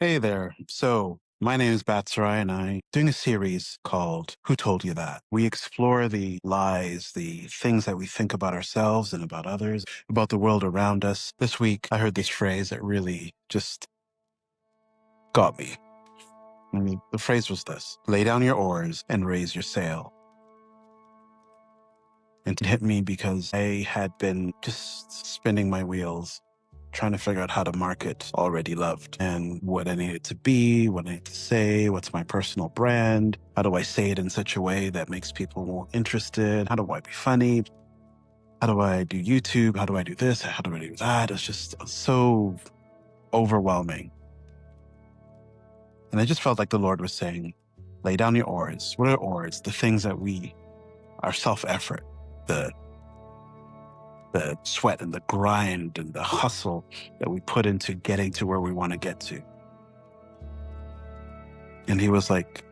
Hey there. So, my name is Batsirai, and I'm doing a series called Who Told You That? We explore the lies, the things that we think about ourselves and about others, about the world around us. This week, I heard this phrase that really just got me. The phrase was this: lay down your oars and raise your sail. And it hit me because I had been just spinning my wheels trying to figure out how to market Already Loved and what I need it to be, what I need to say, what's my personal brand, how do I say it in such a way that makes people more interested, how do I be funny, how do I do YouTube, how do I do this, how do I do that. It's just so overwhelming. And I just felt like the Lord was saying, lay down your oars. What are oars? The things that our self-effort, the sweat and the grind and the hustle that we put into getting to where we want to get to. And he was like,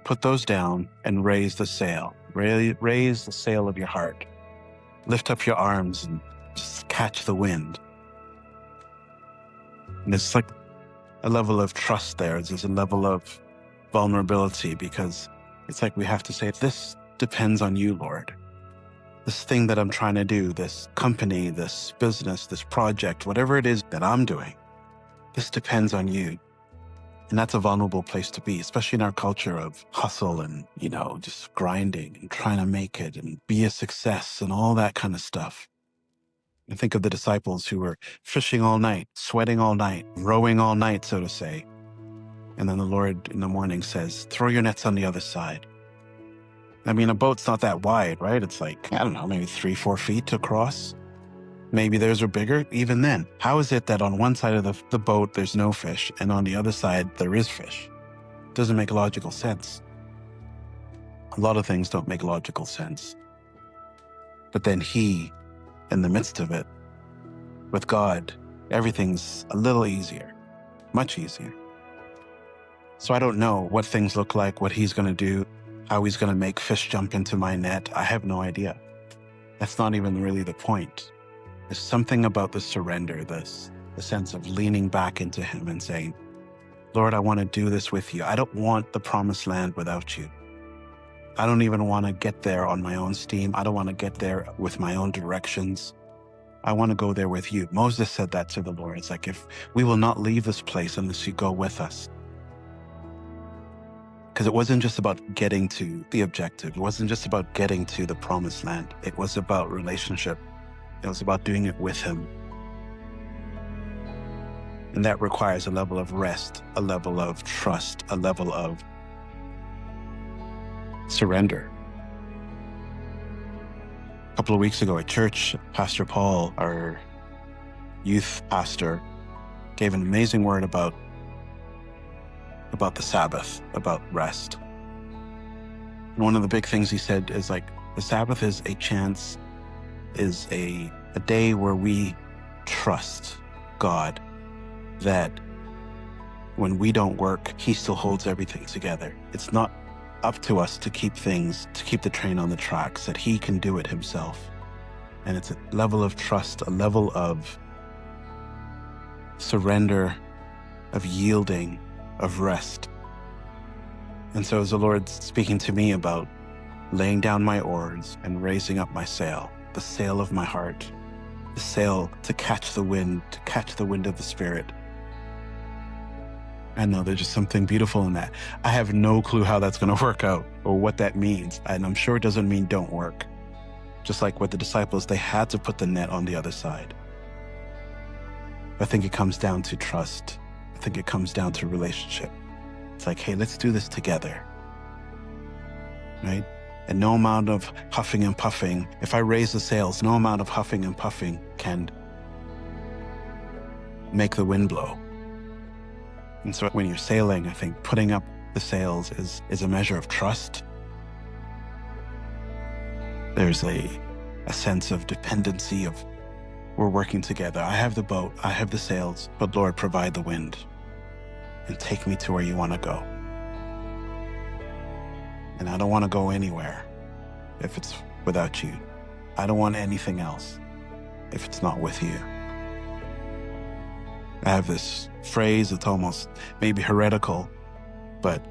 put those down and raise the sail. Raise the sail of your heart. Lift up your arms and just catch the wind. And it's like a level of trust there. There's a level of vulnerability because it's like we have to say, this depends on you, Lord. This thing that I'm trying to do, this company, this business, this project, whatever it is that I'm doing, this depends on you. And that's a vulnerable place to be, especially in our culture of hustle and, just grinding and trying to make it and be a success and all that kind of stuff. And think of the disciples who were fishing all night, sweating all night, rowing all night, so to say. And then the Lord in the morning says, throw your nets on the other side. I mean, a boat's not that wide, right? It's like, I don't know, maybe 3-4 feet to cross. Maybe theirs are bigger. Even then, how is it that on one side of the boat, there's no fish, and on the other side, there is fish? It doesn't make logical sense. A lot of things don't make logical sense. But then he, in the midst of it, with God, everything's a little easier, much easier. So I don't know what things look like, what he's going to do, how he's going to make fish jump into my net. I have no idea. That's not even really the point. There's something about the surrender, the sense of leaning back into him and saying, Lord, I want to do this with you. I don't want the promised land without you. I don't even want to get there on my own steam. I don't want to get there with my own directions. I want to go there with you. Moses said that to the Lord. It's like, if we will not leave this place unless you go with us. Because it wasn't just about getting to the objective. It wasn't just about getting to the promised land. It was about relationship. It was about doing it with him. And that requires a level of rest, a level of trust, a level of surrender. A couple of weeks ago at church, Pastor Paul, our youth pastor, gave an amazing word about the Sabbath, about rest. And one of the big things he said is like, the Sabbath is a chance, is a day where we trust God that when we don't work, he still holds everything together. It's not up to us to keep the train on the tracks, that he can do it himself. And it's a level of trust, a level of surrender, of yielding, of rest. And so as the Lord's speaking to me about laying down my oars and raising up my sail, the sail of my heart, the sail to catch the wind of the Spirit. I know there's just something beautiful in that. I have no clue how that's going to work out or what that means. And I'm sure it doesn't mean don't work. Just like with the disciples, they had to put the net on the other side. I think it comes down to trust. I think it comes down to relationship. It's like, hey, let's do this together, right? And no amount of huffing and puffing, if I raise the sails, no amount of huffing and puffing can make the wind blow. And so when you're sailing, I think putting up the sails is a measure of trust. There's a sense of dependency of we're working together. I have the boat, I have the sails, but Lord, provide the wind and take me to where you want to go. And I don't want to go anywhere if it's without you. I don't want anything else if it's not with you. I have this phrase that's almost maybe heretical, but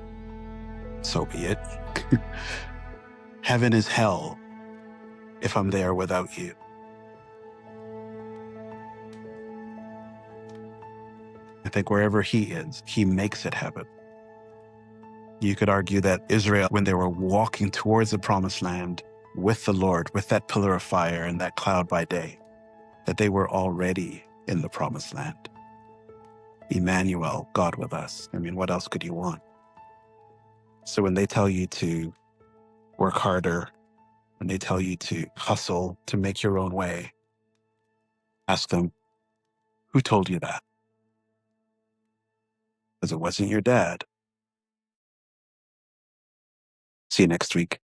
so be it. Heaven is hell if I'm there without you. I think wherever he is, he makes it heaven. You could argue that Israel, when they were walking towards the promised land with the Lord, with that pillar of fire and that cloud by day, that they were already in the promised land. Emmanuel, God with us. I mean, what else could you want? So when they tell you to work harder, when they tell you to hustle, to make your own way, ask them, who told you that? Because it wasn't your dad. See you next week.